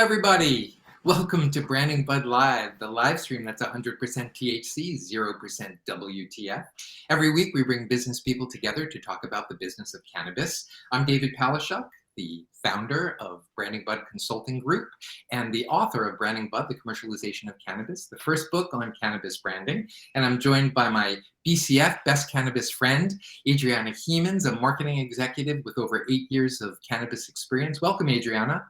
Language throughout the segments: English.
everybody. Welcome to Branding Bud Live, the live stream that's 100% THC, 0% WTF. Every week we bring business people together to talk about the business of cannabis. I'm David Palashuk, the founder of Branding Bud Consulting Group and the author of Branding Bud, The Commercialization of Cannabis, the first book on cannabis branding. And I'm joined by my BCF, Best Cannabis Friend, Adriana Hemans, a marketing executive with over 8 years of cannabis experience. Welcome, Adriana.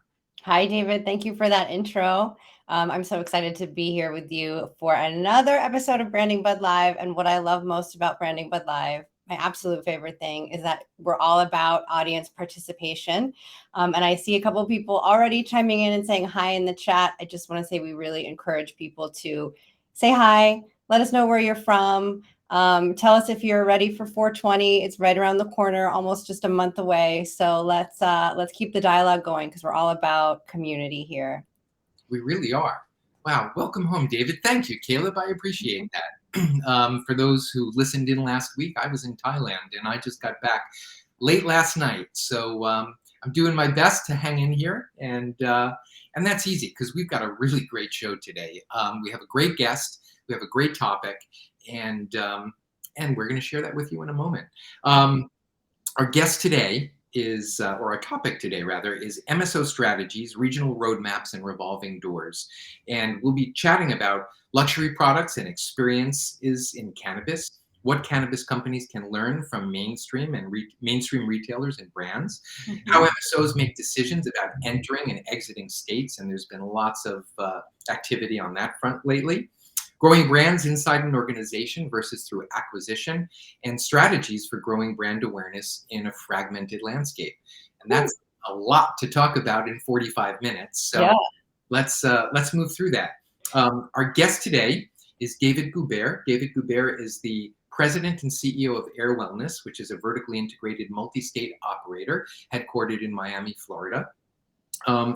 Hi, David. Thank you for that intro. I'm so excited to be here with you for another episode of Branding Bud Live. And what I love most about Branding Bud Live, my absolute favorite thing, is that we're all about audience participation. And I see a couple of people already chiming in and saying hi in the chat. I just want to say we really encourage people to say hi, let us know where you're from. Tell us if you're ready for 420. It's right around the corner, almost just a month away. So let's keep the dialogue going because we're all about community here. We really are. Wow. Welcome home, David. Thank you, Caleb. I appreciate that. For those who listened in last week, I was in Thailand and I just got back late last night. So I'm doing my best to hang in here, and that's easy because we've got a really great show today. We have a great guest. We have a great topic. And we're going to share that with you in a moment. Our guest today is, or our topic today rather, is MSO strategies, regional roadmaps, and revolving doors. And we'll be chatting about luxury products and experiences in cannabis, what cannabis companies can learn from mainstream and mainstream retailers and brands, how MSOs make decisions about entering and exiting states, and there's been lots of activity on that front lately. Growing brands inside an organization versus through acquisition, and strategies for growing brand awareness in a fragmented landscape. And that's a lot to talk about in 45 minutes. So yeah. Let's move through that. Our guest today is David Goubert. David Goubert is the president and CEO of Air Wellness, which is a vertically integrated multi-state operator headquartered in Miami, Florida.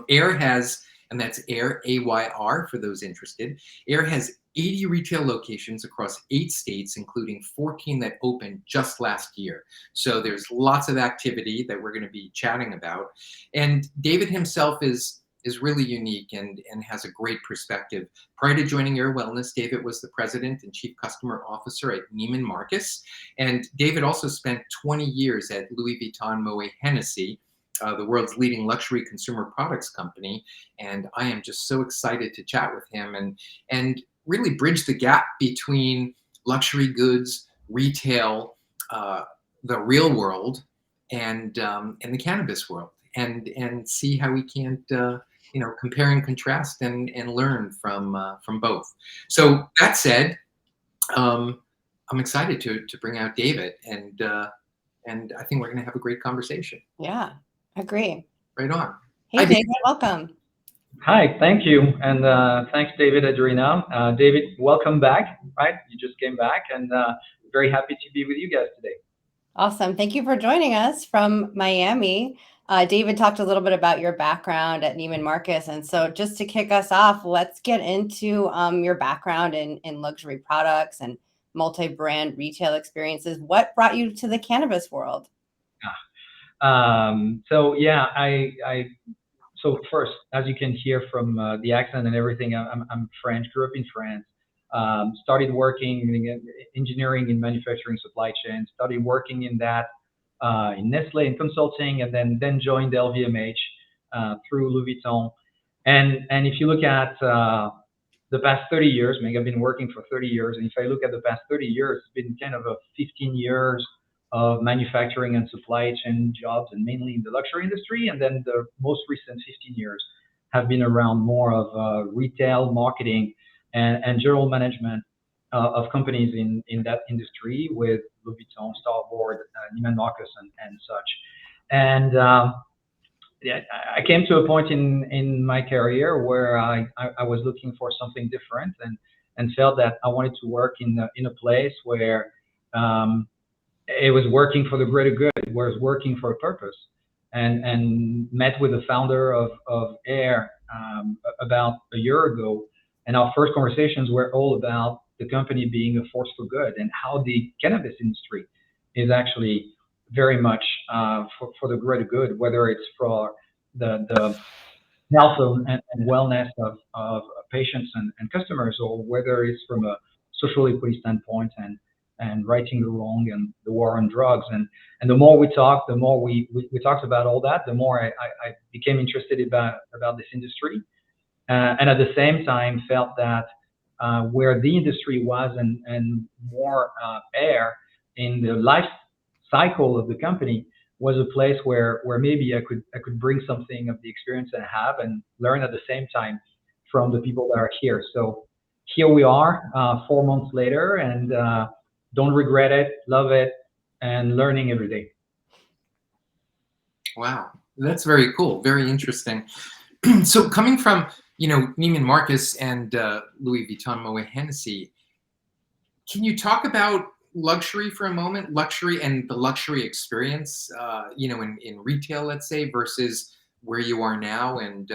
Air has, and that's Air, AYR for those interested. Air has 80 retail locations across 8 states, including 14 that opened just last year. So there's lots of activity that we're going to be chatting about. And David himself is really unique and has a great perspective. Prior to joining Air Wellness, David was the president and chief customer officer at Neiman Marcus. And David also spent 20 years at Louis Vuitton Moet Hennessy, the world's leading luxury consumer products company. And I am just so excited to chat with him and really bridge the gap between luxury goods, retail, the real world, and the cannabis world, and see how we can't compare and contrast and learn from both. So that said, I'm excited to bring out David, and I think we're going to have a great conversation. Yeah, agree. Right on. Hey, Hi, David, welcome. Hi, thank you, and thanks, David, Adriana. David, welcome back. Right, you just came back, and very happy to be with you guys today. Awesome. Thank you for joining us from Miami. David talked a little bit about your background at Neiman Marcus, and so just to kick us off, let's get into your background in luxury products and multi-brand retail experiences. What brought you to the cannabis world? So first, as you can hear from the accent and everything, I'm French, grew up in France, started working in engineering and manufacturing supply chain, started working in that in Nestle in consulting, and then joined LVMH through Louis Vuitton. And if you look at the past 30 years, I've been working for 30 years, and if I look at the past 30 years, it's been kind of a 15 years of manufacturing and supply chain jobs, and mainly in the luxury industry. And then the most recent 15 years have been around more of retail, marketing, and general management of companies in that industry with Louis Vuitton, Starboard, Neiman Marcus, and such. And I came to a point in my career where I was looking for something different, and felt that I wanted to work in a place where it was working for the greater good, it was working for a purpose, and met with the founder of Air about a year ago, and our first conversations were all about the company being a force for good and how the cannabis industry is actually very much for the greater good, whether it's for the health and wellness of patients and customers, or whether it's from a social equity standpoint and righting the wrong and the war on drugs. And the more we talked, the more we talked about all that, the more I became interested about this industry. And at the same time felt that where the industry was and more air in the life cycle of the company was a place where maybe I could bring something of the experience I have and learn at the same time from the people that are here. So here we are, 4 months later, and don't regret it, love it, and learning every day. Wow, that's very cool, very interesting. So coming from, Neiman Marcus and Louis Vuitton Moet Hennessy, can you talk about luxury for a moment? Luxury and the luxury experience, in retail, let's say, versus where you are now, and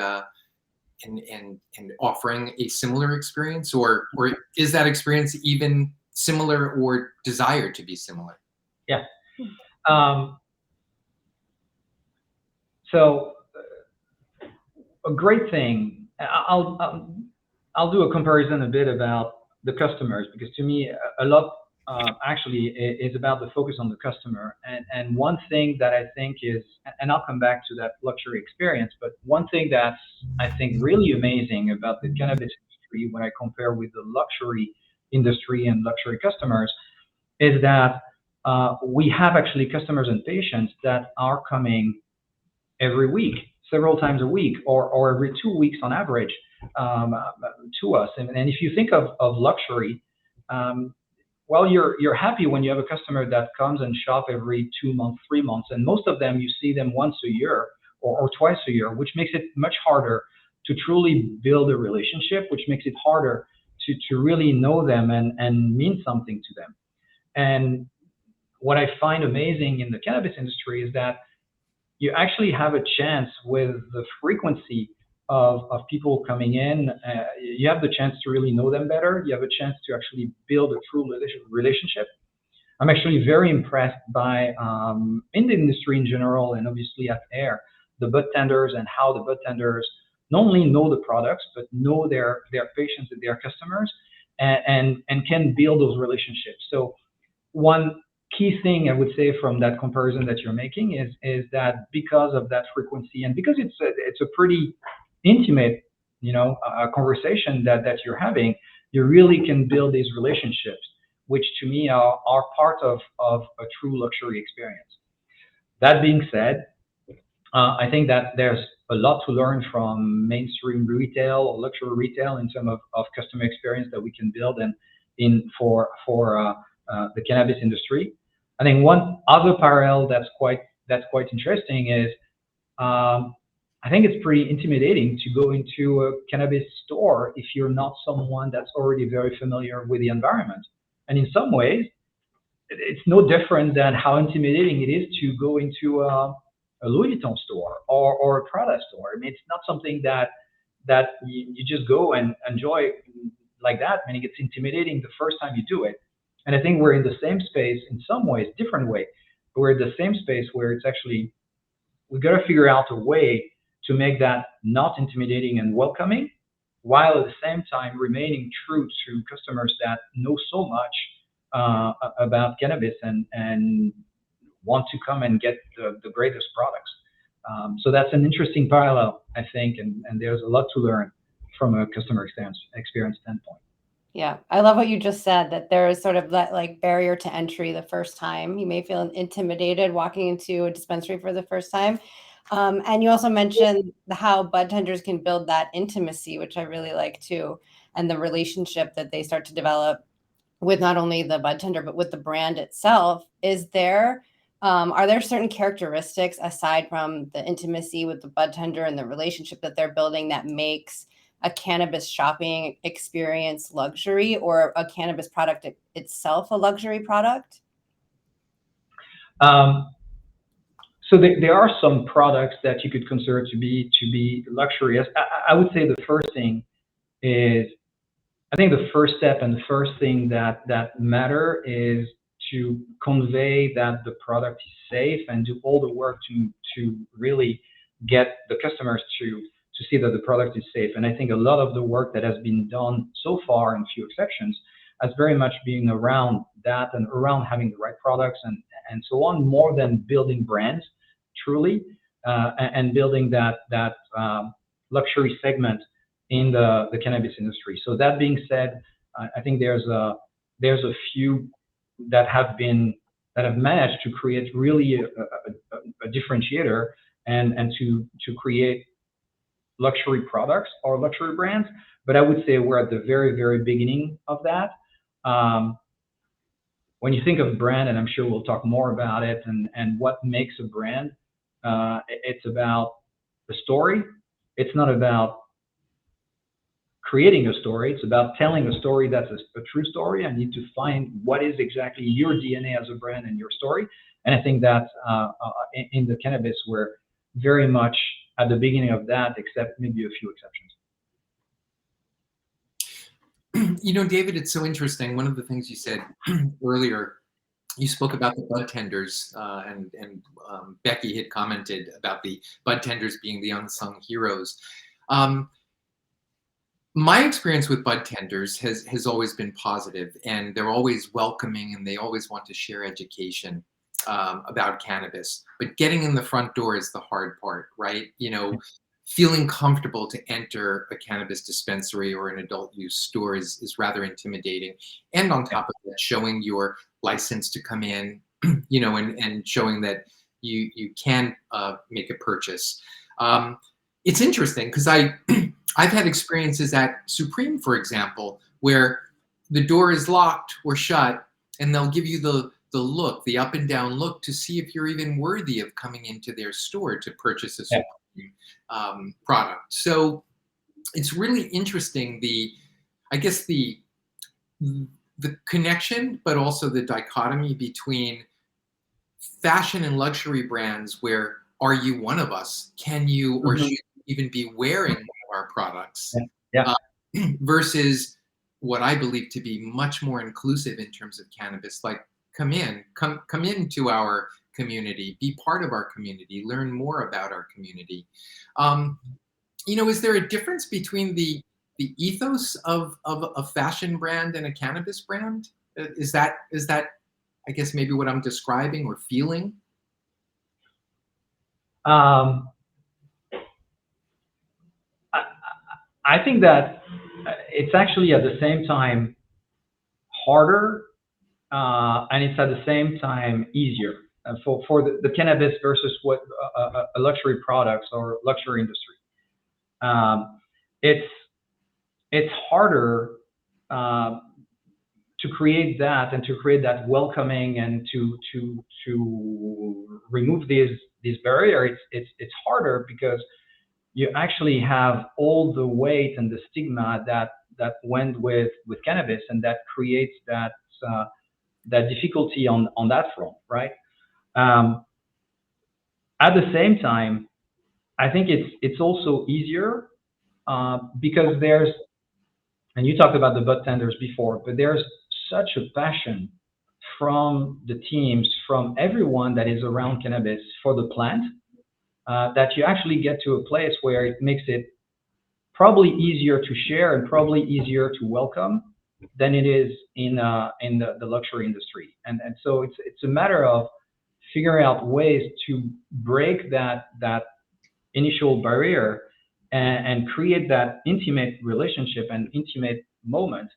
offering a similar experience, or is that experience even similar or desired to be similar? Yeah. So a great thing. I'll do a comparison a bit about the customers, because to me a lot actually is about the focus on the customer. And one thing that I think is, and I'll come back to that luxury experience, but one thing that's I think really amazing about the cannabis industry when I compare with the luxury industry and luxury customers is that we have actually customers and patients that are coming every week, several times a week, or every 2 weeks on average to us. And if you think of luxury, well, you're happy when you have a customer that comes and shop every 2 months, 3 months, and most of them you see them once a year or twice a year, which makes it much harder to truly build a relationship, which makes it harder to really know them and mean something to them. And what I find amazing in the cannabis industry is that you actually have a chance with the frequency of people coming in. You have the chance to really know them better. You have a chance to actually build a true relationship. I'm actually very impressed by, in the industry in general, and obviously at Air, the bud tenders and how the bud tenders not only know the products, but know their patients and their customers, and can build those relationships. So one key thing I would say from that comparison that you're making is that because of that frequency, and because it's a pretty intimate, conversation that you're having, you really can build these relationships, which to me are part of a true luxury experience. That being said, I think that there's a lot to learn from mainstream retail or luxury retail in terms of customer experience that we can build for the cannabis industry. I think one other parallel that's quite interesting is, I think it's pretty intimidating to go into a cannabis store if you're not someone that's already very familiar with the environment. And in some ways, it's no different than how intimidating it is to go into a Louis Vuitton store or a Prada store. I mean, it's not something that you just go and enjoy like that. I mean, it's intimidating the first time you do it. And I think we're in the same space in some ways, different way. But we're in the same space where it's actually, we've got to figure out a way to make that not intimidating and welcoming, while at the same time remaining true to customers that know so much about cannabis and want to come and get the greatest products. So that's an interesting parallel, I think, and there's a lot to learn from a customer experience standpoint. Yeah, I love what you just said, that there is sort of that like barrier to entry the first time. You may feel intimidated walking into a dispensary for the first time. And you also mentioned how bud tenders can build that intimacy, which I really like too, and the relationship that they start to develop with not only the bud tender, but with the brand itself. Are there certain characteristics aside from the intimacy with the bud tender and the relationship that they're building that makes a cannabis shopping experience luxury, or a cannabis product itself a luxury product? So there are some products that you could consider to be luxurious. I would say the first thing is, I think the first step and the first thing that matter is to convey that the product is safe and do all the work to really get the customers to to see that the product is safe. And I think a lot of the work that has been done so far, in few exceptions, has very much been around that and around having the right products and so on, more than building brands, truly, and building that luxury segment in the cannabis industry. So that being said, I think there's a few that have managed to create really a differentiator and to create luxury products or luxury brands. But I would say we're at the very, very beginning of that. When you think of brand, and I'm sure we'll talk more about it, and what makes a brand, it's about the story. It's not about creating a story. It's about telling a story that's a true story. I need to find what is exactly your DNA as a brand and your story. And I think that in the cannabis, we're very much at the beginning of that, except maybe a few exceptions. You know, David, it's so interesting. One of the things you said earlier, you spoke about the bud tenders, and Becky had commented about the bud tenders being the unsung heroes. My experience with bud tenders has always been positive, and they're always welcoming, and they always want to share education about cannabis. But getting in the front door is the hard part, right? You know, feeling comfortable to enter a cannabis dispensary or an adult use store is rather intimidating. And on top of that, showing your license to come in, you know, and showing that you can make a purchase. It's interesting because I've had experiences at Supreme, for example, where the door is locked or shut, and they'll give you the look, the up and down look, to see if you're even worthy of coming into their store to purchase a Supreme product. So it's really interesting, I guess the connection, but also the dichotomy between fashion and luxury brands, where are you one of us? Can you or should you even be wearing one of our products? Versus what I believe to be much more inclusive in terms of cannabis, like come into our community, be part of our community, learn more about our community. You know, is there a difference between the ethos of a fashion brand and a cannabis brand? Is that I guess maybe what I'm describing or feeling? I think that it's actually at the same time harder, and it's at the same time easier for the cannabis versus what a luxury products or luxury industry. It's harder to create that and to create that welcoming and to remove these barriers. It's harder because you actually have all the weight and the stigma that went with cannabis, and that creates that difficulty on that front, right? At the same time, I think it's also easier because there's, and you talked about the bud tenders before, but there's such a passion from the teams, from everyone that is around cannabis for the plant, that you actually get to a place where it makes it probably easier to share and probably easier to welcome than it is in the luxury industry. And so it's a matter of figuring out ways to break that initial barrier and create that intimate relationship and intimate moment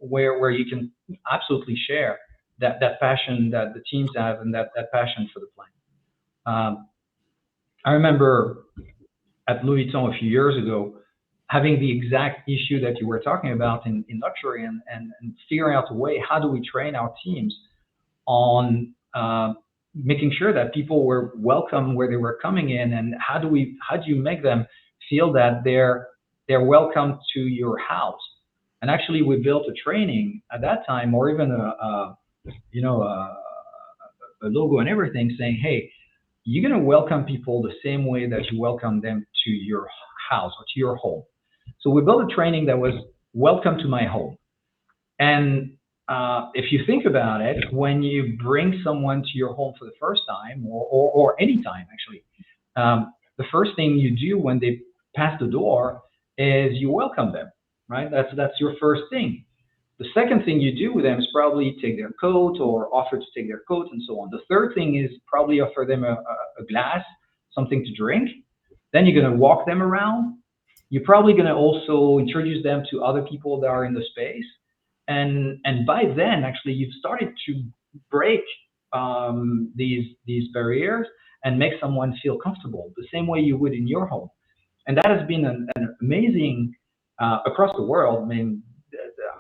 where you can absolutely share that passion that the teams have and that passion for the plant. I remember at Louis Vuitton a few years ago having the exact issue that you were talking about in luxury and figuring out a way, how do we train our teams on making sure that people were welcome where they were coming in, and how do you make them feel that they're welcome to your house? And actually, we built a training at that time, or even a logo and everything, saying, hey, you're going to welcome people the same way that you welcome them to your house or to your home. So we built a training that was welcome to my home. And if you think about it, when you bring someone to your home for the first time, or any time actually, the first thing you do when they past the door is you welcome them, right? That's your first thing. The second thing you do with them is probably take their coat or offer to take their coat and so on. The third thing is probably offer them a glass, something to drink. Then you're going to walk them around. You're probably going to also introduce them to other people that are in the space. And by then, actually, you've started to break these barriers and make someone feel comfortable the same way you would in your home. And that has been an amazing across the world. I mean,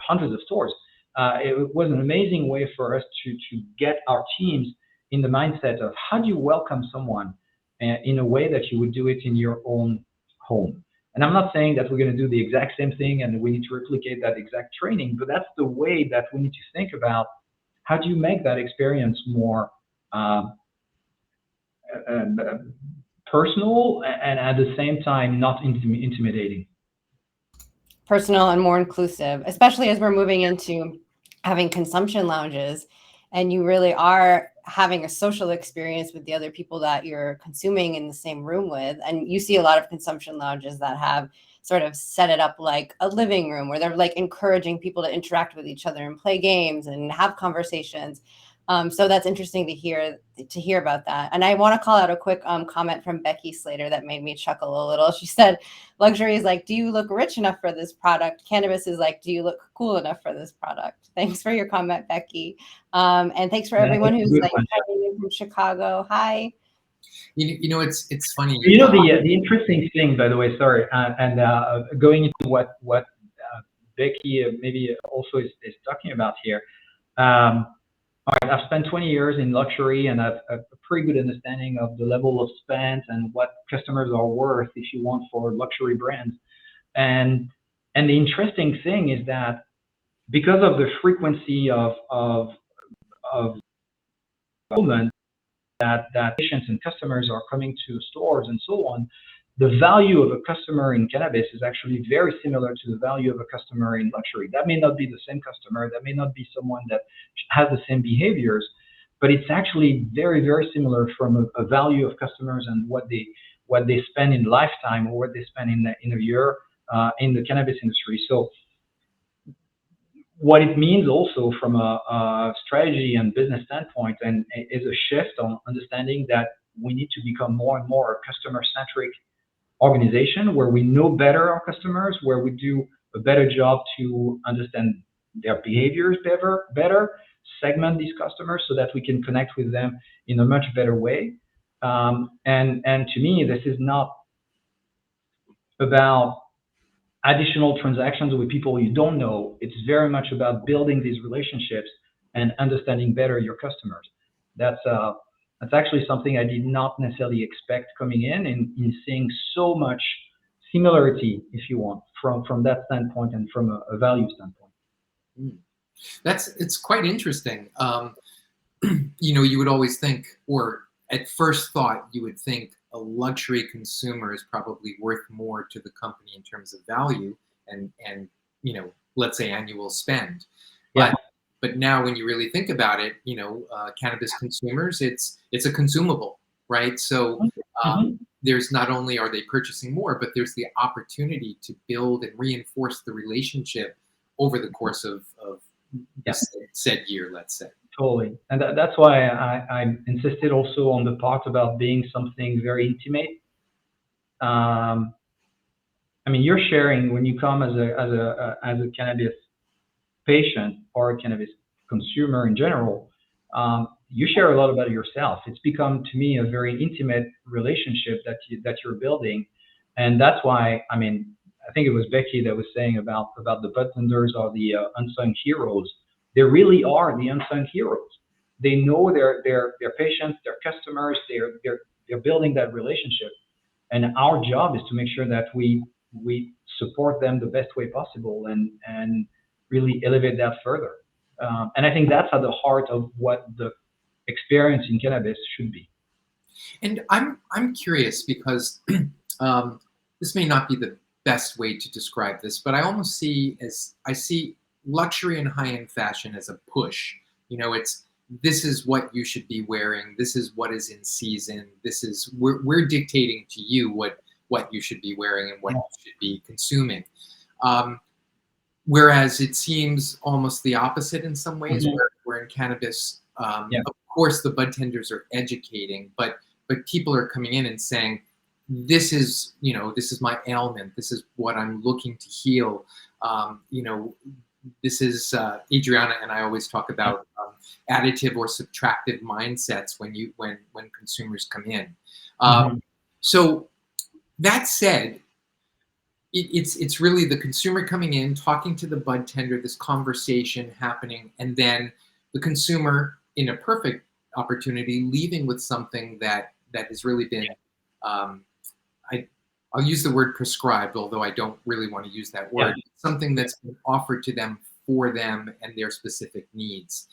hundreds of stores. It was an amazing way for us to get our teams in the mindset of how do you welcome someone in a way that you would do it in your own home. And I'm not saying that we're going to do the exact same thing and we need to replicate that exact training, but that's the way that we need to think about how do you make that experience more personal and at the same time not intimidating. Personal and more inclusive, especially as we're moving into having consumption lounges and you really are having a social experience with the other people that you're consuming in the same room with. And you see a lot of consumption lounges that have sort of set it up like a living room where they're like encouraging people to interact with each other and play games and have conversations. So that's interesting to hear about that. And I want to call out a quick comment from Becky Slater that made me chuckle a little. She said, luxury is like, do you look rich enough for this product? Cannabis is like, do you look cool enough for this product? Thanks for your comment, Becky. And thanks for everyone who's like chiming in from Chicago. Hi. You know, it's funny. You know, the interesting thing, by the way, sorry, and going into what Becky maybe also is talking about here. All right, I've spent 20 years in luxury and I've a pretty good understanding of the level of spend and what customers are worth, if you want, for luxury brands. And the interesting thing is that because of the frequency of moment that patients and customers are coming to stores and so on, the value of a customer in cannabis is actually very similar to the value of a customer in luxury. That may not be the same customer, that may not be someone that has the same behaviors, but it's actually very, very similar from a value of customers and what they spend in lifetime or what they spend in a year in the cannabis industry. So what it means also from a strategy and business standpoint and is a shift on understanding that we need to become more and more a customer-centric organization where we know better our customers, where we do a better job to understand their behaviors better, segment these customers so that we can connect with them in a much better way. And to me, this is not about additional transactions with people you don't know. It's very much about building these relationships and understanding better your customers. That's actually something I did not necessarily expect coming in seeing so much similarity, if you want, from that standpoint and from a value standpoint. It's quite interesting. You know, you would always think, or at first thought, you would think a luxury consumer is probably worth more to the company in terms of value and you know, let's say annual spend. Yeah. But now when you really think about it, you know, cannabis consumers, it's a consumable, right? So there's not only are they purchasing more, but there's the opportunity to build and reinforce the relationship over the course of said year, let's say. Totally. And that's why I insisted also on the part about being something very intimate. I mean, you're sharing when you come as a cannabis patient or a cannabis consumer in general, you share a lot about yourself. It's become to me a very intimate relationship that you're building, and that's why I mean I think it was Becky that was saying about the bartenders or the unsung heroes. They really are the unsung heroes. They know their patients, their customers. They're building that relationship, and our job is to make sure that we support them the best way possible and really elevate that further. And I think that's at the heart of what the experience in cannabis should be. And I'm curious because this may not be the best way to describe this, but I see luxury and high-end fashion as a push. You know, this is what you should be wearing. This is what is in season. We're dictating to you what what you should be wearing and what you should be consuming. Whereas it seems almost the opposite in some ways, where in cannabis, of course, the bud tenders are educating, but people are coming in and saying, this is my ailment. This is what I'm looking to heal. This is Adriana and I always talk about additive or subtractive mindsets when consumers come in. So that said, it's really the consumer coming in, talking to the bud tender, this conversation happening, and then the consumer, in a perfect opportunity, leaving with something that has really been, I'll use the word prescribed, although I don't really want to use that word, something that's been offered to them for them and their specific needs.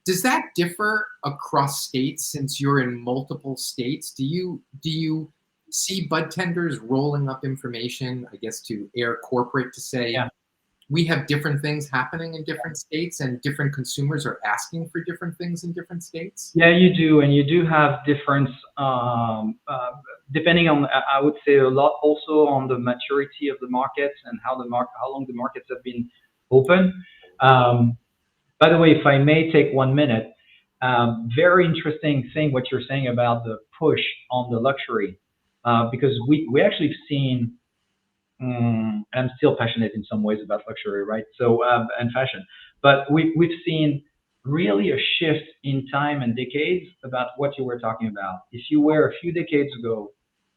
Does that differ across states since you're in multiple states? Do you see bud tenders rolling up information, I guess, to air corporate to say, we have different things happening in different states and different consumers are asking for different things in different states? Yeah, you do. And you do have difference depending on, I would say, a lot also on the maturity of the markets and how long the markets have been open. By the way, if I may take 1 minute, very interesting thing what you're saying about the push on the luxury, because we actually have seen, I'm still passionate in some ways about luxury, right? So and fashion, but we've seen really a shift in time and decades about what you were talking about. If you were a few decades ago,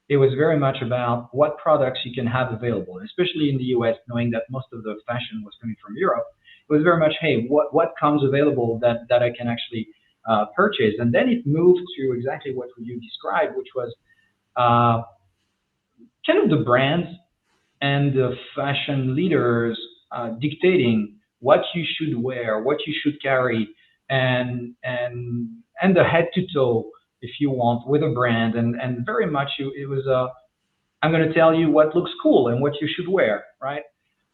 it was very much about what products you can have available, especially in the US, knowing that most of the fashion was coming from Europe. It was very much, hey, what comes available that I can actually purchase? And then it moved to exactly what you described, which was kind of the brands and the fashion leaders dictating what you should wear, what you should carry, and the head to toe, if you want, with a brand. And very much it was I'm going to tell you what looks cool and what you should wear, right?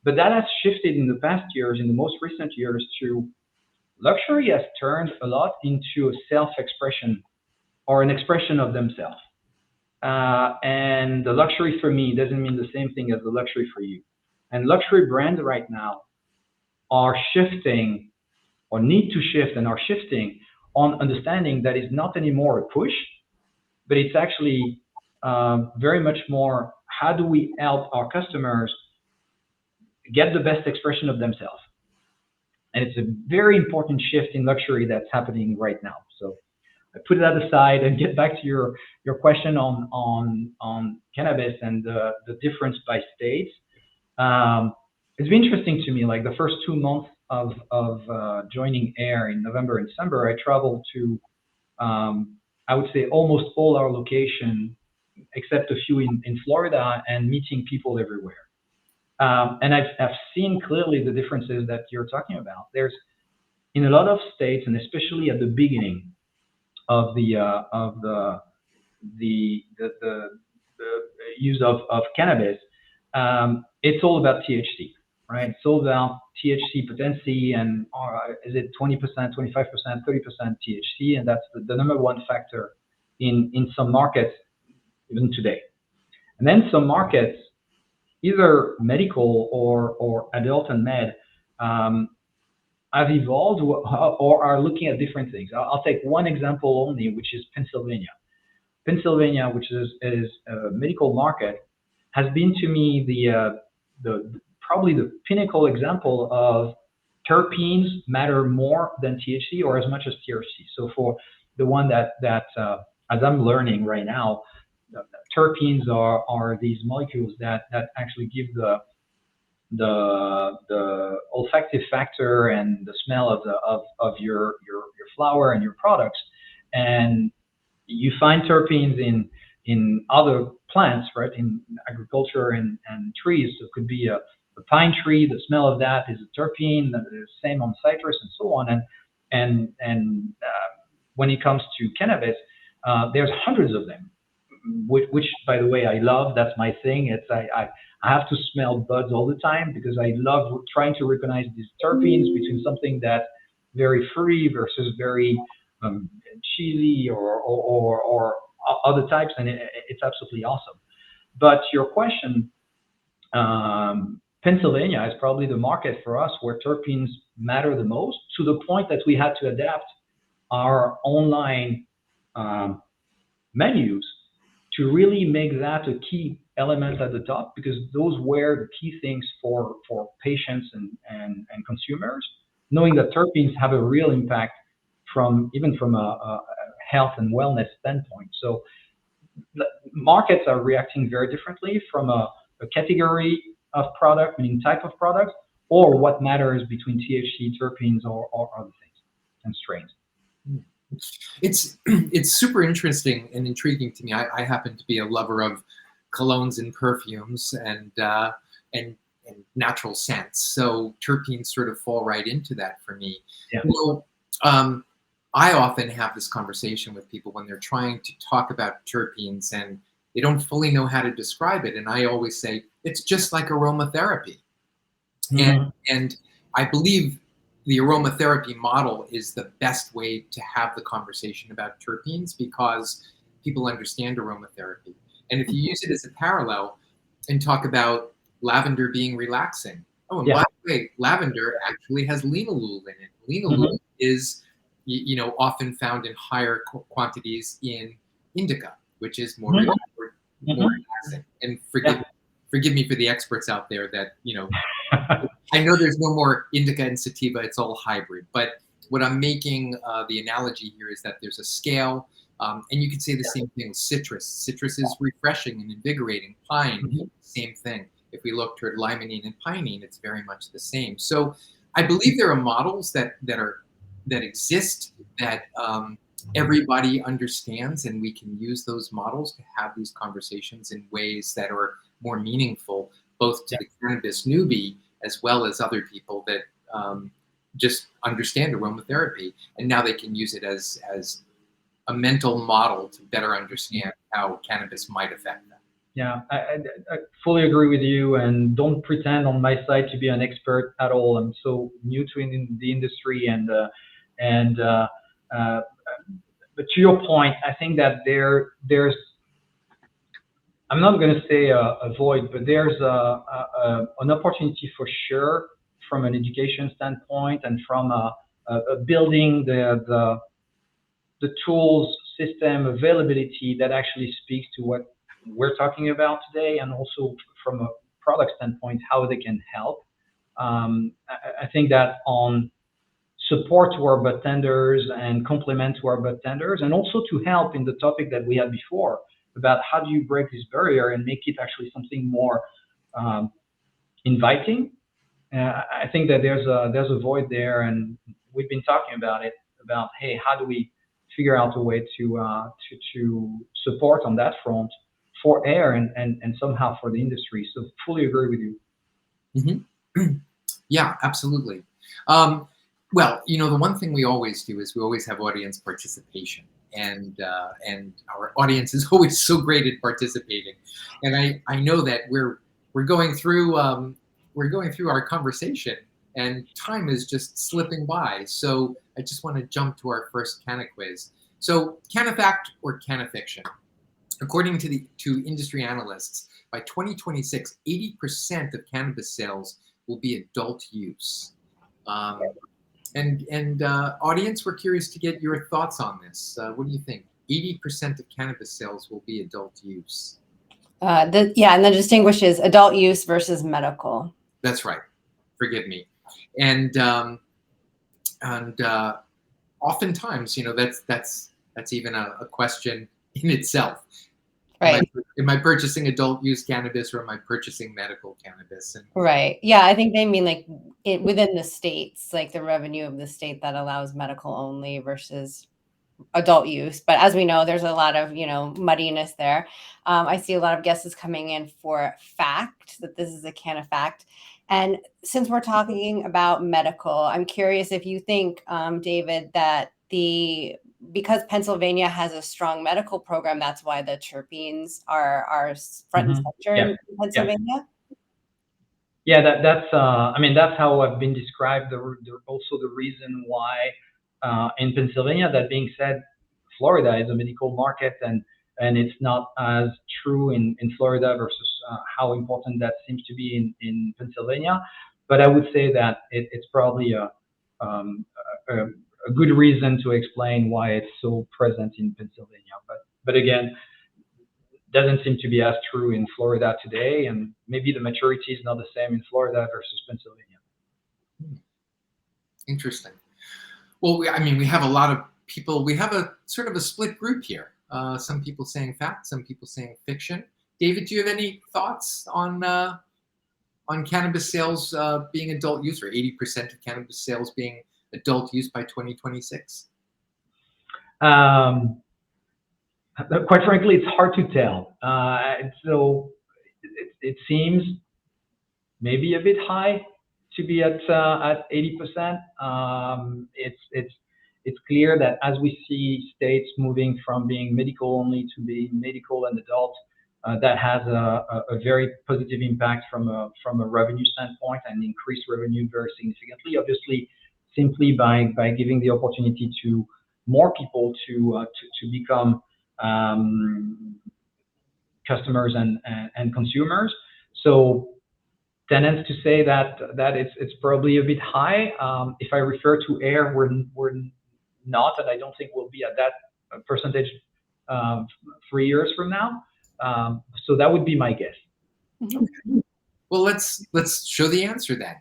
But that has shifted in the past years, in the most recent years, to luxury has turned a lot into a self-expression or an expression of themselves. And the luxury for me doesn't mean the same thing as the luxury for you. And luxury brands right now are shifting or need to shift and are shifting on understanding that it's not anymore a push, but it's actually very much more, how do we help our customers get the best expression of themselves? And it's a very important shift in luxury that's happening right now. So I put that aside and get back to your question on cannabis and the difference by states. It's been interesting to me, like the first 2 months of joining AIR in November and December, I traveled to, I would say, almost all our locations, except a few in Florida, and meeting people everywhere. And I've seen clearly the differences that you're talking about. There's, in a lot of states, and especially at the beginning of the use of cannabis, it's all about THC, right? It's all about THC potency, and is it 20%, 25%, 30% THC, and that's the number one factor in some markets even today. And then some markets, either medical or adult and med, have evolved or are looking at different things. I'll take one example only, which is Pennsylvania. Pennsylvania, which is a medical market, has been to me the probably the pinnacle example of terpenes matter more than THC or as much as THC. So for the one that as I'm learning right now, terpenes are these molecules that actually give the olfactive factor and the smell of your flower and your products. And you find terpenes in other plants, right? In agriculture and trees. So it could be a pine tree. The smell of that is a terpene. The same on citrus and so on. And when it comes to cannabis, there's hundreds of them, which by the way I love. That's my thing. It's I have to smell buds all the time because I love trying to recognize these terpenes between something that's very free versus very cheesy or other types, and it's absolutely awesome. But your question, Pennsylvania is probably the market for us where terpenes matter the most, to the point that we had to adapt our online menus to really make that a key element at the top, because those were the key things for patients and consumers, knowing that terpenes have a real impact even from a health and wellness standpoint. So markets are reacting very differently from a category of product, meaning type of product, or what matters between THC, terpenes, or other things and strains. It's super interesting and intriguing to me. I happen to be a lover of colognes and perfumes and natural scents, so terpenes sort of fall right into that for me. Yeah. Well, I often have this conversation with people when they're trying to talk about terpenes and they don't fully know how to describe it, and I always say it's just like aromatherapy. Mm-hmm. And I believe the aromatherapy model is the best way to have the conversation about terpenes, because people understand aromatherapy. And if you use it as a parallel and talk about lavender being relaxing. Oh, and by the way, lavender actually has linalool in it. Linalool is, often found in higher quantities in indica, which is more relaxing. And forgive me for the experts out there that, I know there's no more indica and sativa, it's all hybrid. But what I'm making the analogy here is that there's a scale, and you could say the same thing with citrus. Citrus is refreshing and invigorating. Pine, same thing. If we look toward limonene and pinene, it's very much the same. So I believe there are models that exist that everybody understands, and we can use those models to have these conversations in ways that are more meaningful, both to the cannabis newbie as well as other people that just understand aromatherapy, and now they can use it as a mental model to better understand how cannabis might affect them. Yeah, I fully agree with you, and don't pretend on my side to be an expert at all. I'm so new to the industry, but to your point, I think that there's I'm not going to say a void, but there's an opportunity for sure from an education standpoint and from building the tools, system, availability that actually speaks to what we're talking about today, and also from a product standpoint, how they can help. I think that on support to our budtenders and complement to our budtenders, and also to help in the topic that we had before about how do you break this barrier and make it actually something more inviting. I think that there's a void there, and we've been talking about it, about, hey, how do we figure out a way to support on that front for air and somehow for the industry. So fully agree with you. Mm-hmm. Yeah, absolutely. Well, the one thing we always do is we always have audience participation, and our audience is always so great at participating. And I know that we're going through our conversation, and time is just slipping by. So I just want to jump to our first Canna quiz. So, Cannafact or Cannafiction? According to industry analysts, by 2026, 80% of cannabis sales will be adult use. And audience, we're curious to get your thoughts on this. What do you think? 80% of cannabis sales will be adult use. And the distinguishes adult use versus medical. That's right. Forgive me. And oftentimes, that's even a question in itself. Right. Am I purchasing adult use cannabis, or am I purchasing medical cannabis? Right. Yeah, I think they mean like within the states, like the revenue of the state that allows medical only versus adult use. But as we know, there's a lot of, muddiness there. I see a lot of guesses coming in for fact that this is a Cannafact. And since we're talking about medical, I'm curious if you think, David, that because Pennsylvania has a strong medical program, that's why the terpenes are front and center in Pennsylvania. Yeah, that's how I've been described. Also the reason why in Pennsylvania. That being said, Florida is a medical market, and and it's not as true in Florida versus how important that seems to be in Pennsylvania. But I would say that it's probably um, a good reason to explain why it's so present in Pennsylvania. But again, doesn't seem to be as true in Florida today, and maybe the maturity is not the same in Florida versus Pennsylvania. Interesting. Well, I mean, we have a lot of people. We have a sort of a split group here. Some people saying fact, some people saying fiction. David, do you have any thoughts on cannabis sales being adult use, or 80% of cannabis sales being adult use by 2026? Quite frankly, it's hard to tell. So it seems maybe a bit high to be at 80%. It's clear that as we see states moving from being medical only to being medical and adult, that has a very positive impact from a revenue standpoint and increased revenue very significantly. Obviously, simply by giving the opportunity to more people to become customers and consumers. So tenants to say that it's probably a bit high. If I refer to air, we're not, and I don't think we'll be at that percentage 3 years from now. So that would be my guess. Okay. Well, let's show the answer then.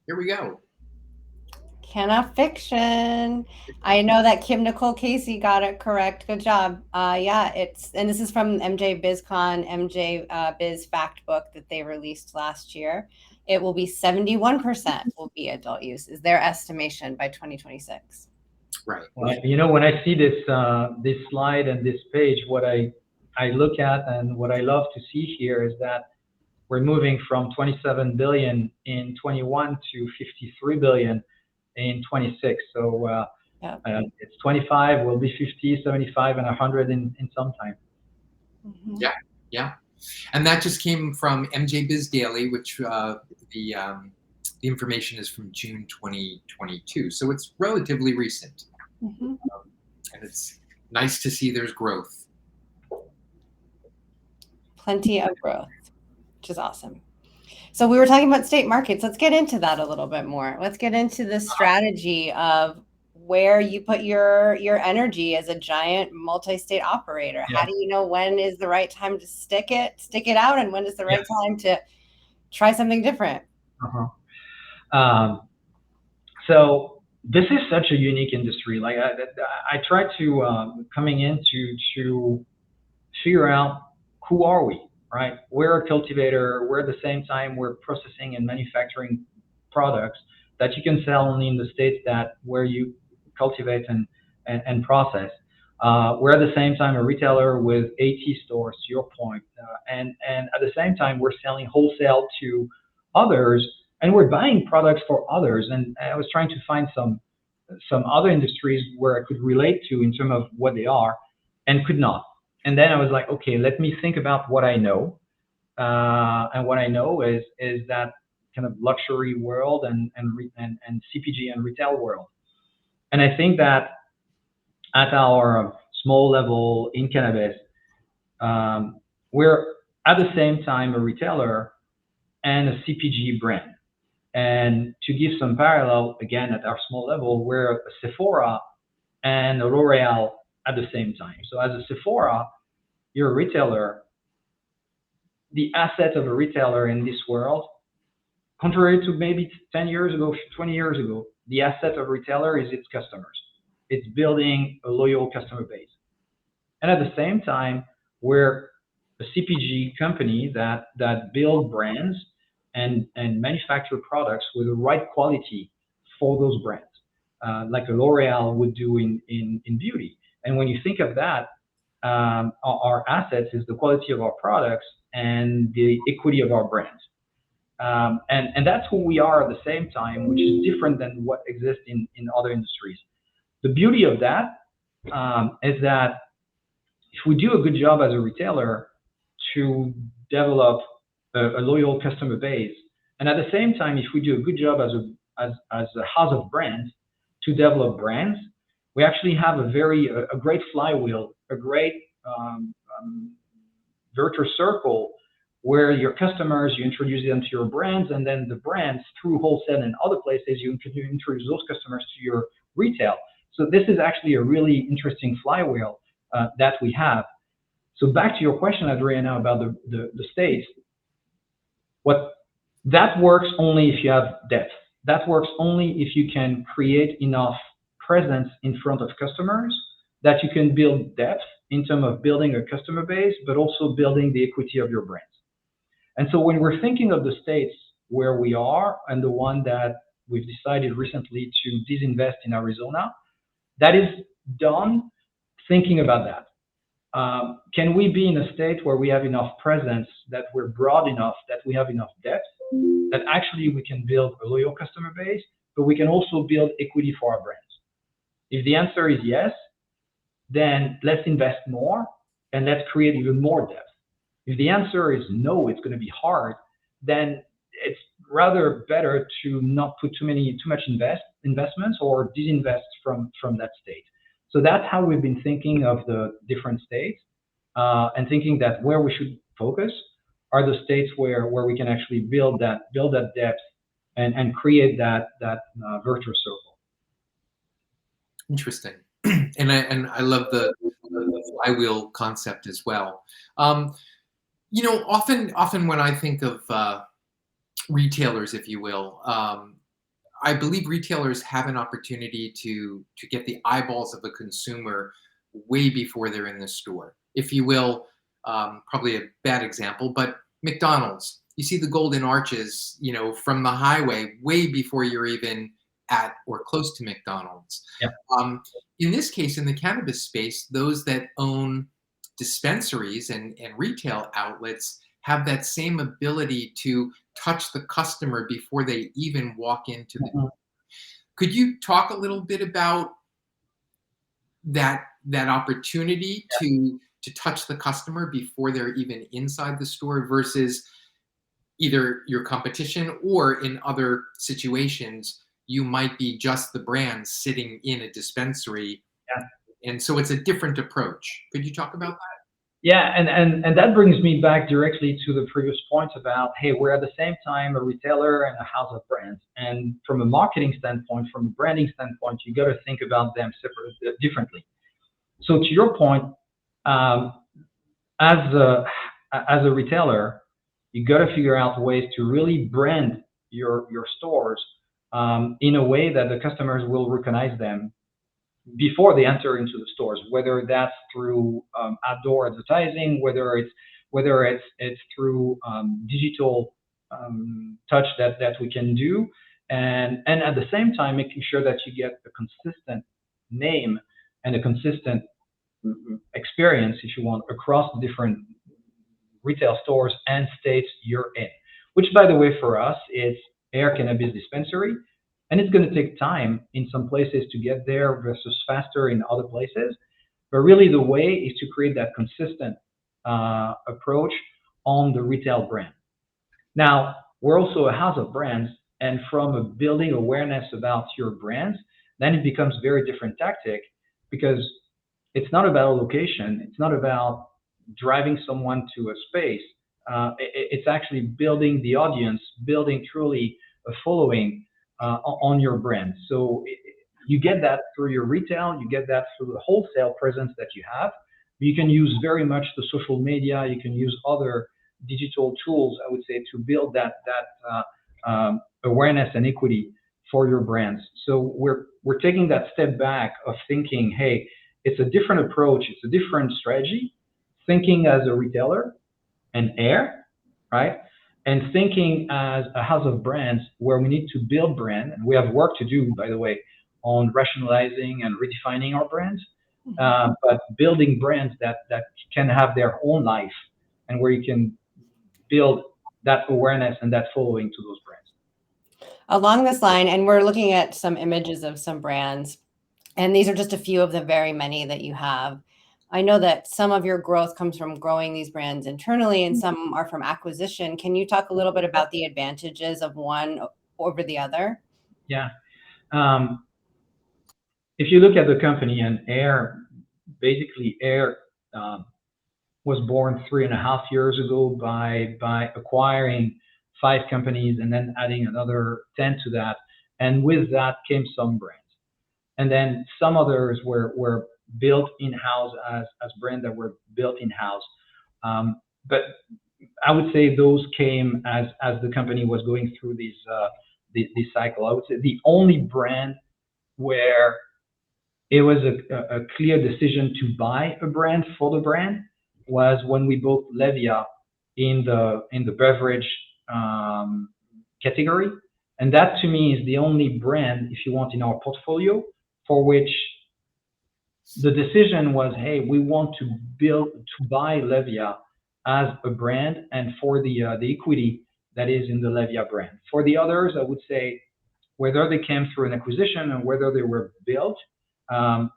Here we go. Cannot fiction. I know that Kim Nicole Casey got it correct. Good job. Yeah, and this is from MJ BizCon, MJ Biz Fact Book that they released last year. It will be 71% will be adult use, is their estimation by 2026. Right. Well, when I see this slide and this page, what I look at and what I love to see here is that we're moving from 27 billion in 21 to 53 billion in 26. So it's 25, will be 50, 75, and 100 in some time. Mm-hmm. Yeah. And that just came from MJ Biz Daily, which the information is from June 2022. So it's relatively recent. Mm-hmm. And it's nice to see there's growth. Plenty of growth, which is awesome. So we were talking about state markets. Let's get into that a little bit more. Let's get into the strategy of where you put your energy as a giant multi-state operator. Yeah. How do you know when is the right time to stick it out, and when is the right time to try something different? So this is such a unique industry. Like I try to coming in to figure out who are we. Right? We're a cultivator. We're at the same time we're processing and manufacturing products that you can sell only in the states where you cultivate and process. We're at the same time a retailer with 80 stores, to your point, and at the same time we're selling wholesale to others, and we're buying products for others. And I was trying to find some other industries where I could relate to in terms of what they are, and could not. And then I was like, okay, let me think about what I know. And what I know is that kind of luxury world and CPG and retail world. And I think that at our small level in cannabis, we're at the same time a retailer and a CPG brand. And to give some parallel, again, at our small level, we're a Sephora and a L'Oreal at the same time. So as a Sephora, you're a retailer. The asset of a retailer in this world, contrary to maybe 10 years ago, 20 years ago, the asset of a retailer is its customers. It's building a loyal customer base. And at the same time, we're a CPG company that build brands and manufacture products with the right quality for those brands, like a L'Oreal would do in beauty. And when you think of that, our assets is the quality of our products and the equity of our brands. And that's who we are at the same time, which is different than what exists in other industries. The beauty of that is that if we do a good job as a retailer to develop a loyal customer base, and at the same time, if we do a good job as a house of brands to develop brands, we actually have a great flywheel, a great virtuous circle where your customers, you introduce them to your brands, and then the brands through wholesale and other places, you introduce those customers to your retail. So this is actually a really interesting flywheel that we have. So back to your question, Adriana, about the states. That works only if you have depth. That works only if you can create enough presence in front of customers that you can build depth in terms of building a customer base, but also building the equity of your brands. And so when we're thinking of the states where we are and the one that we've decided recently to disinvest in Arizona, that is done thinking about that. Can we be in a state where we have enough presence, that we're broad enough, that we have enough depth, that actually we can build a loyal customer base, but we can also build equity for our brands? If the answer is yes, then let's invest more and let's create even more depth. If the answer is no, it's going to be hard, then it's rather better to not put too much investments or disinvest from that state. So that's how we've been thinking of the different states, and thinking that where we should focus are the states where we can actually build that depth and create that virtuous circle. Interesting. And I love the flywheel concept as well. You know, often when I think of retailers, if you will, I believe retailers have an opportunity to get the eyeballs of a consumer way before they're in the store. If you will, probably a bad example, but McDonald's, you see the golden arches, you know, from the highway way before you're even at or close to McDonald's. Yeah. In this case, in the cannabis space, those that own dispensaries and retail outlets have that same ability to touch the customer before they even walk into the door. Could you talk a little bit about that opportunity to touch the customer before they're even inside the store versus either your competition, or in other situations you might be just the brand sitting in a dispensary? Yeah. And so it's a different approach. Could you talk about that? Yeah, and that brings me back directly to the previous point about, hey, we're at the same time a retailer and a house of brands. And from a marketing standpoint, from a branding standpoint, you got to think about them differently. So to your point, as a retailer, you got to figure out ways to really brand your stores in a way that the customers will recognize them before they enter into the stores, whether that's through outdoor advertising, whether it's through digital touch that we can do, and at the same time making sure that you get a consistent name and a consistent experience, if you want, across the different retail stores and states you're in. Which, by the way, for us, is Air Cannabis Dispensary. And it's going to take time in some places to get there versus faster in other places. But really the way is to create that consistent approach on the retail brand. Now, we're also a house of brands, and from a building awareness about your brands, then it becomes a very different tactic, because it's not about a location. It's not about driving someone to a space. It's actually building the audience, building truly a following on your brand. So you get that through your retail, you get that through the wholesale presence that you have. You can use very much the social media, you can use other digital tools, I would say, to build that awareness and equity for your brands. So we're taking that step back of thinking, hey, it's a different approach, it's a different strategy, thinking as a retailer and Air, right? And thinking as a house of brands where we need to build brand, and we have work to do, by the way, on rationalizing and redefining our brands, but building brands that can have their own life, and where you can build that awareness and that following to those brands. Along this line, and we're looking at some images of some brands, and these are just a few of the very many that you have. I know that some of your growth comes from growing these brands internally, and some are from acquisition. Can you talk a little bit about the advantages of one over the other? Yeah. if you look at the company, and basically Air was born 3.5 years ago by acquiring 5 companies and then adding another 10 to that. And with that came some brands. And then some others were built in-house as brands that were built in-house. But I would say those came as the company was going through this cycle. I would say the only brand where it was a clear decision to buy a brand for the brand was when we bought Levia in the beverage category, and that to me is the only brand, if you want, in our portfolio for which the decision was, hey, we want to buy Levia as a brand and for the equity that is in the Levia brand. For the others, I would say whether they came through an acquisition and whether they were built,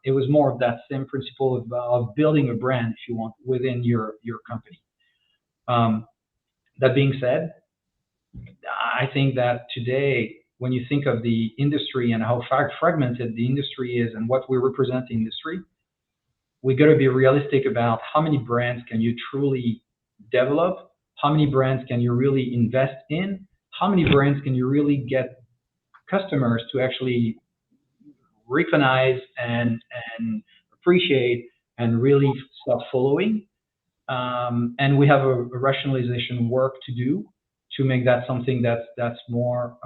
it was more of that same principle of building a brand, if you want, within your company. That being said, I think that today, when you think of the industry and how fragmented the industry is and what we represent in the industry, we got to be realistic about how many brands can you truly develop, how many brands can you really invest in, how many brands can you really get customers to actually recognize and appreciate and really start following. And we have a rationalization work to do to make that something that's more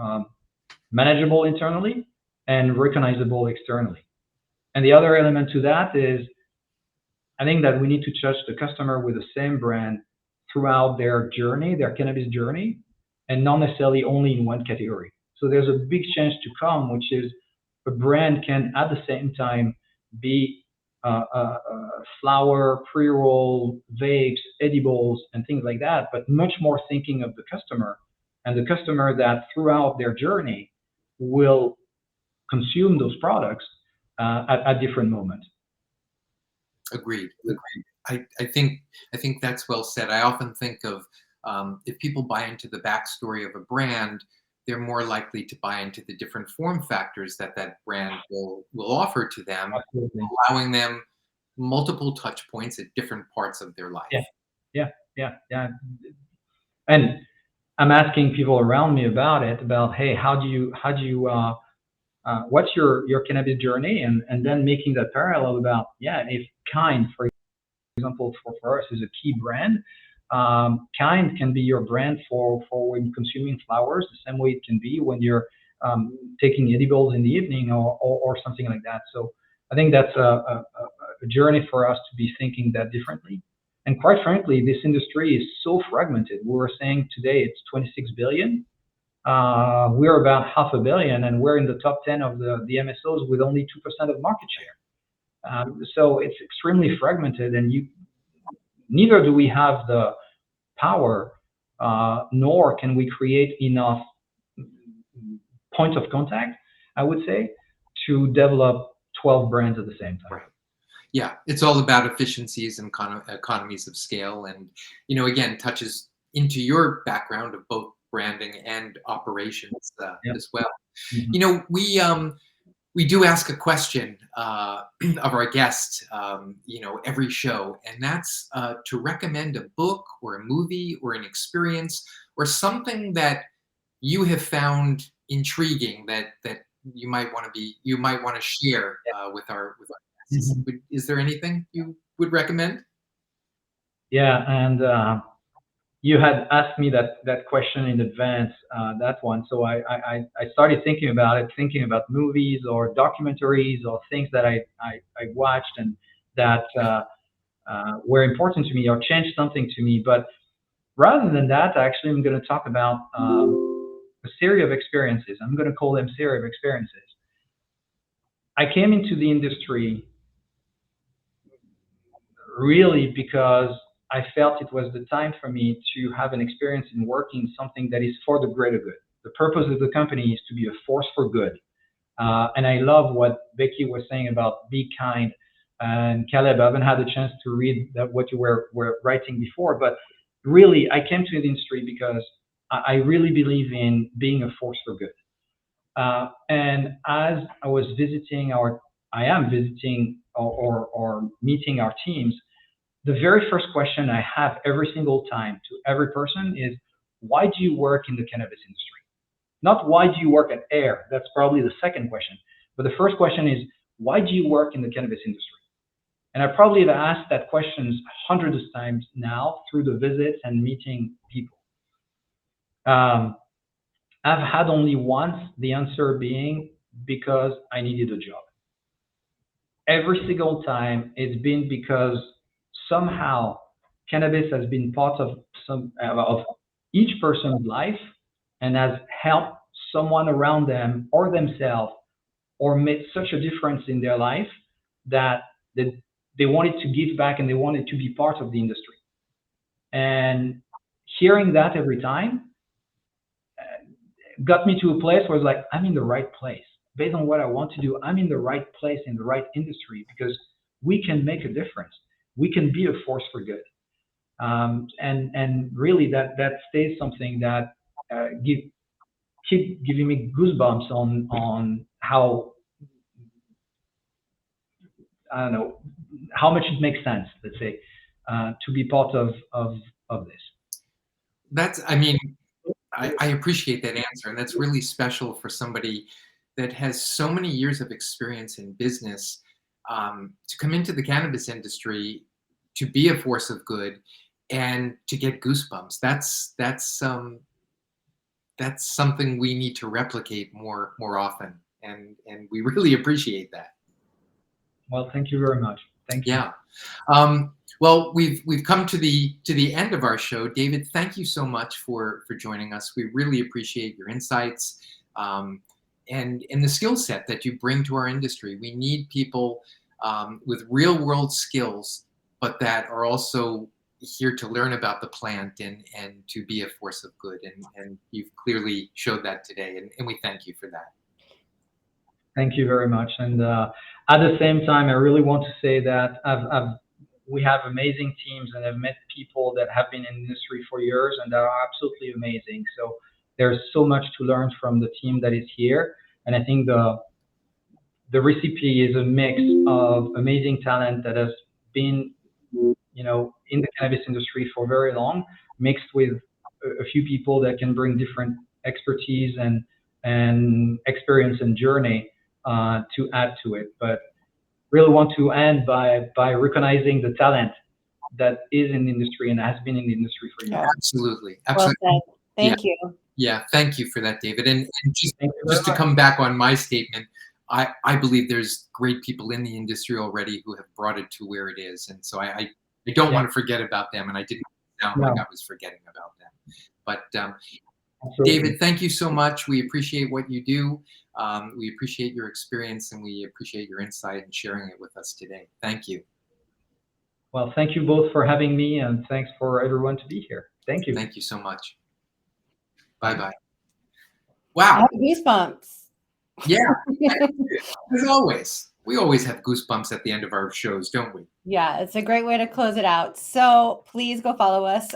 manageable internally and recognizable externally. And the other element to that is, I think that we need to touch the customer with the same brand throughout their journey, their cannabis journey, and not necessarily only in one category. So there's a big change to come, which is a brand can at the same time be flower, pre-roll, vapes, edibles, and things like that, but much more thinking of the customer and the customer that throughout their journey will consume those products at different moments. Agreed. I think that's well said. I often think of if people buy into the backstory of a brand, they're more likely to buy into the different form factors that brand will offer to them, Absolutely. allowing them multiple touch points at different parts of their life. Yeah. And I'm asking people around me about hey, how do you what's your cannabis journey, and then making that parallel about if Kind, for example, for us is a key brand. Kind can be your brand for when consuming flowers, the same way it can be when you're taking edibles in the evening or something like that. So I think that's a journey for us to be thinking that differently. And quite frankly, this industry is so fragmented. We were saying today it's 26 billion. We're about 500 million, and we're in the top 10 of the MSOs with only 2% of market share. So it's extremely fragmented, and neither do we have the power, nor can we create enough points of contact, I would say, to develop 12 brands at the same time. Right. Yeah, it's all about efficiencies and economies of scale, and again, touches into your background of both branding and operations as well. Mm-hmm. We do ask a question of our guests, every show, and that's to recommend a book or a movie or an experience or something that you have found intriguing that you might want to share with our guests. Mm-hmm. Is there anything you would recommend? Yeah, and you had asked me that question in advance, that one. So I started thinking about movies or documentaries or things that I watched and that were important to me or changed something to me. But rather than that, actually, I'm going to talk about a series of experiences. I'm going to call them series of experiences. I came into the industry really because I felt it was the time for me to have an experience in working something that is for the greater good. The purpose of the company is to be a force for good. And I love what Becky was saying about be kind. And Caleb, I haven't had a chance to read what you were writing before, but really I came to the industry because I really believe in being a force for good. And as I was visiting our I am visiting or meeting our teams, the very first question I have every single time to every person is, why do you work in the cannabis industry? Not why do you work at AIR? That's probably the second question. But the first question is, why do you work in the cannabis industry? And I probably have asked that question hundreds of times now through the visits and meeting people. I've had only once the answer being because I needed a job. Every single time it's been because somehow cannabis has been part of each person's life and has helped someone around them or themselves or made such a difference in their life that they wanted to give back and they wanted to be part of the industry. And hearing that every time got me to a place where it's like, I'm in the right place. Based on what I want to do, I'm in the right place, in the right industry, because we can make a difference. We can be a force for good. And really that stays something that keep giving me goosebumps on how, I don't know, how much it makes sense, let's say, to be part of this. I mean, I appreciate that answer, and that's really special for somebody that has so many years of experience in business to come into the cannabis industry, to be a force of good, and to get goosebumps. That's something we need to replicate more often, and we really appreciate that. Well, thank you very much. Thank you. Yeah. Well, we've come to the end of our show. David, thank you so much for joining us. We really appreciate your insights and the skill set that you bring to our industry. We need people with real world skills, but that are also here to learn about the plant and to be a force of good. And you've clearly showed that today, and we thank you for that. Thank you very much. And at the same time, I really want to say that we have amazing teams, and I've met people that have been in the industry for years and that are absolutely amazing. So there's so much to learn from the team that is here. And I think the recipe is a mix of amazing talent that has been, in the cannabis industry for very long, mixed with a few people that can bring different expertise and experience and journey to add to it. But really want to end by recognizing the talent that is in the industry and has been in the industry for years. Absolutely. Well said. Thank you. Yeah, thank you for that, David. And just to come back on my statement, I believe there's great people in the industry already who have brought it to where it is. And so I don't want to forget about them, and I didn't sound like I was forgetting about them. But David, thank you so much. We appreciate what you do. We appreciate your experience, and we appreciate your insight and sharing it with us today. Thank you. Well, thank you both for having me, and thanks for everyone to be here. Thank you. Thank you so much. Bye-bye. Wow. I have goosebumps. Yeah. As always. We always have goosebumps at the end of our shows, don't we? Yeah, it's a great way to close it out. So please go follow us.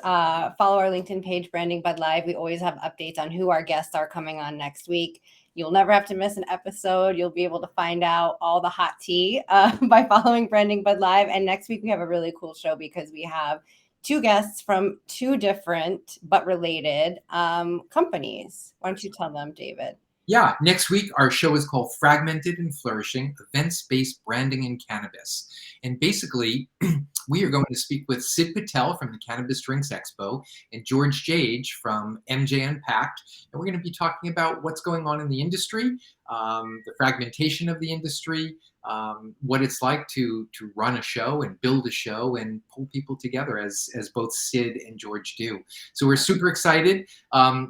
Follow our LinkedIn page, Branding Bud Live. We always have updates on who our guests are coming on next week. You'll never have to miss an episode. You'll be able to find out all the hot tea by following Branding Bud Live. And next week we have a really cool show because we have two guests from two different but related companies. Why don't you tell them, David? Yeah, next week our show is called Fragmented and Flourishing, Events-Based Branding in Cannabis. And basically, we are going to speak with Sid Patel from the Cannabis Drinks Expo and George Jage from MJ Unpacked. And we're going to be talking about what's going on in the industry, the fragmentation of the industry, what it's like to run a show and build a show and pull people together as both Sid and George do. So we're super excited.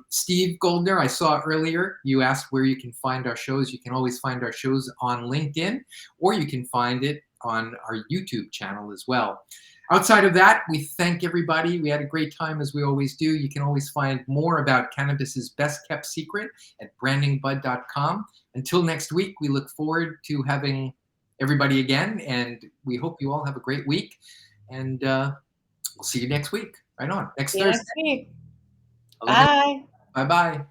Steve Goldner, I saw earlier, you asked where you can find our shows. You can always find our shows on LinkedIn, or you can find it on our YouTube channel as well. Outside of that, we thank everybody. We had a great time, as we always do. You can always find more about cannabis's best kept secret at brandingbud.com. Until next week, we look forward to having everybody again, and we hope you all have a great week. And we'll see you next week. Right on. Next Thursday. Next week. Bye. Bye-bye.